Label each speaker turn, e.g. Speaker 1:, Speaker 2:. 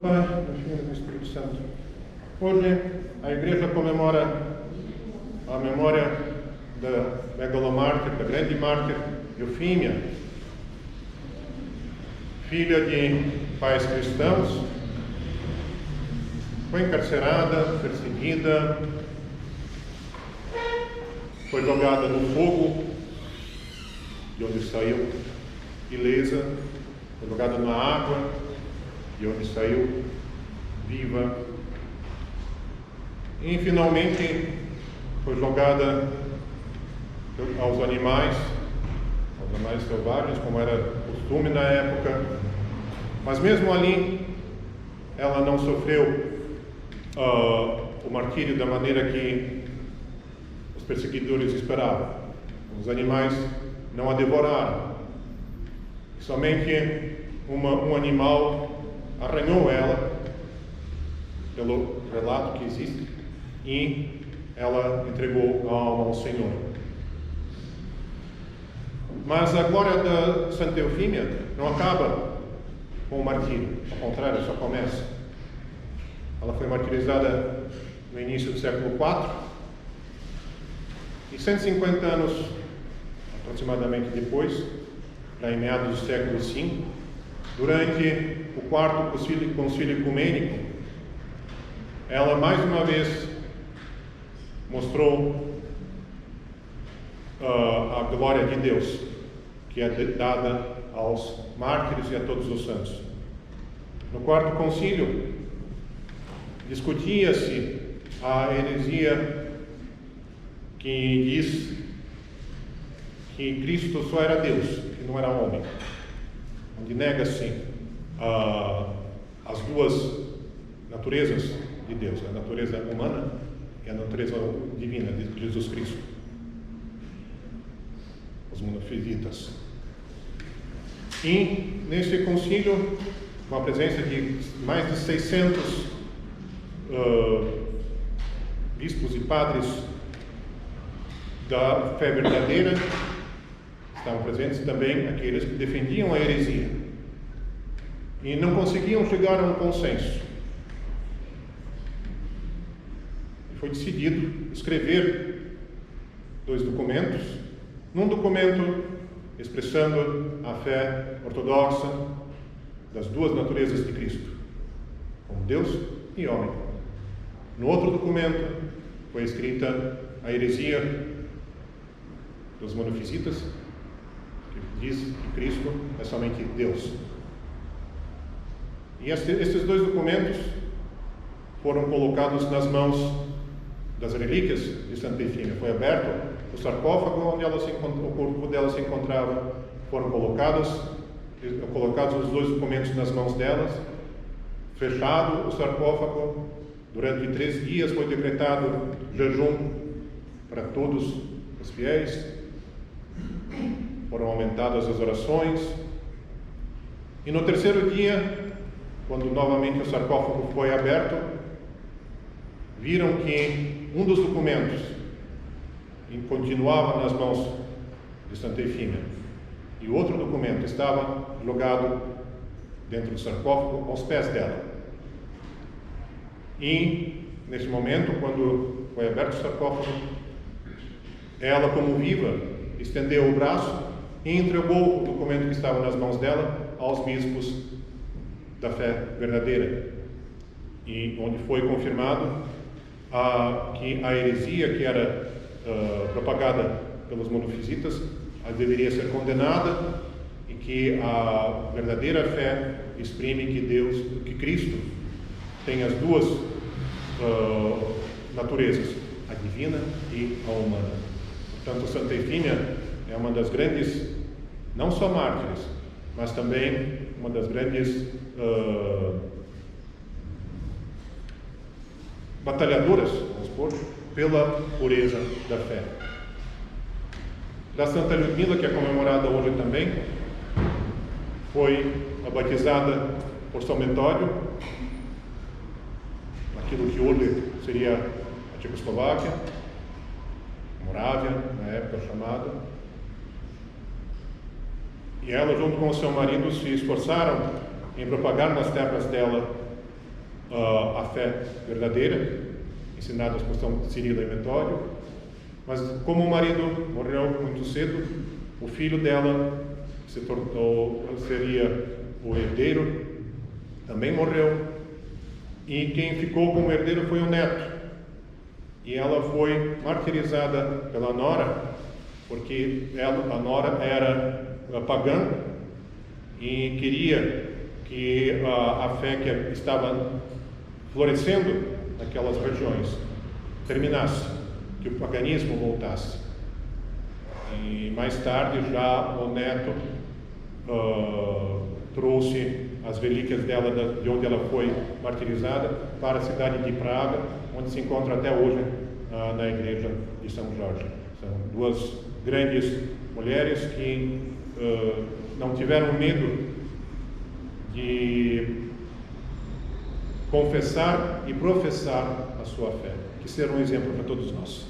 Speaker 1: Pai, do Filho e do Espírito Santo. Hoje a Igreja comemora a memória da megalomártir, da grande mártir Eufímia, filha de pais cristãos, foi encarcerada, perseguida, foi jogada no fogo, de onde saiu ilesa, foi jogada na água, de onde saiu viva, e finalmente foi jogada aos animais selvagens, como era costume na época. Mas mesmo ali, ela não sofreu o martírio da maneira que os perseguidores esperavam. Os animais não a devoraram. Somente um animal arranhou ela, pelo relato que existe, e ela entregou a alma ao Senhor. Mas a glória da Santa Eufímia não acaba com o martírio, ao contrário, só começa. Ela foi martirizada no início do século IV, e 150 anos aproximadamente depois, lá em meados do século V, durante o quarto concílio ecumênico, ela mais uma vez mostrou a glória de Deus, que é dada aos mártires e a todos os santos. No quarto concílio, discutia-se a heresia que diz que Cristo só era Deus, que não era homem, onde nega-se as duas naturezas de Deus, a natureza humana e a natureza divina de Jesus Cristo, os monofisitas. E nesse concílio, com a presença de mais de 600 bispos e padres da fé verdadeira, estavam presentes também aqueles que defendiam a heresia e não conseguiam chegar a um consenso. Foi decidido escrever 2 documentos. Num documento expressando a fé ortodoxa das duas naturezas de Cristo, como Deus e homem. No outro documento foi escrita a heresia dos monofisitas, que diz que Cristo é somente Deus. E esses 2 documentos foram colocados nas mãos das relíquias de Santa Eufímia. Foi aberto o sarcófago onde o corpo dela se encontrava, foram colocados os 2 documentos nas mãos delas, fechado o sarcófago. Durante 3 dias foi decretado jejum para todos os fiéis, foram aumentadas as orações, e no 3º dia, quando novamente o sarcófago foi aberto, viram que um dos documentos continuava nas mãos de Santa Eufímia e o outro documento estava jogado dentro do sarcófago aos pés dela. E nesse momento, quando foi aberto o sarcófago, ela, como viva, estendeu o braço e entregou o documento que estava nas mãos dela aos bispos da fé verdadeira, e onde foi confirmado que a heresia que era propagada pelos monofisitas deveria ser condenada, e que a verdadeira fé exprime que Cristo tem as duas naturezas, a divina e a humana. Portanto, Santa Eufímia é uma das grandes, não só mártires, mas também uma das grandes batalhadoras, vamos supor, pela pureza da fé. Da Santa Ludmila, que é comemorada hoje também, foi batizada por São Metódio, naquilo que hoje seria a Tchecoslováquia, Morávia, na época chamada. E ela, junto com o seu marido, se esforçaram em propagar nas terras dela a fé verdadeira, ensinadas por São Cirilo e Metódio. Mas como o marido morreu muito cedo, o filho dela seria o herdeiro, também morreu, e quem ficou como herdeiro foi o neto. E ela foi martirizada pela nora, porque a nora era pagã e queria que a fé que estava florescendo naquelas regiões terminasse, que o paganismo voltasse. E mais tarde já o neto trouxe as relíquias dela de onde ela foi martirizada para a cidade de Praga, onde se encontra até hoje na igreja de São Jorge. São duas grandes mulheres que não tiveram medo de confessar e professar a sua fé, que será um exemplo para todos nós.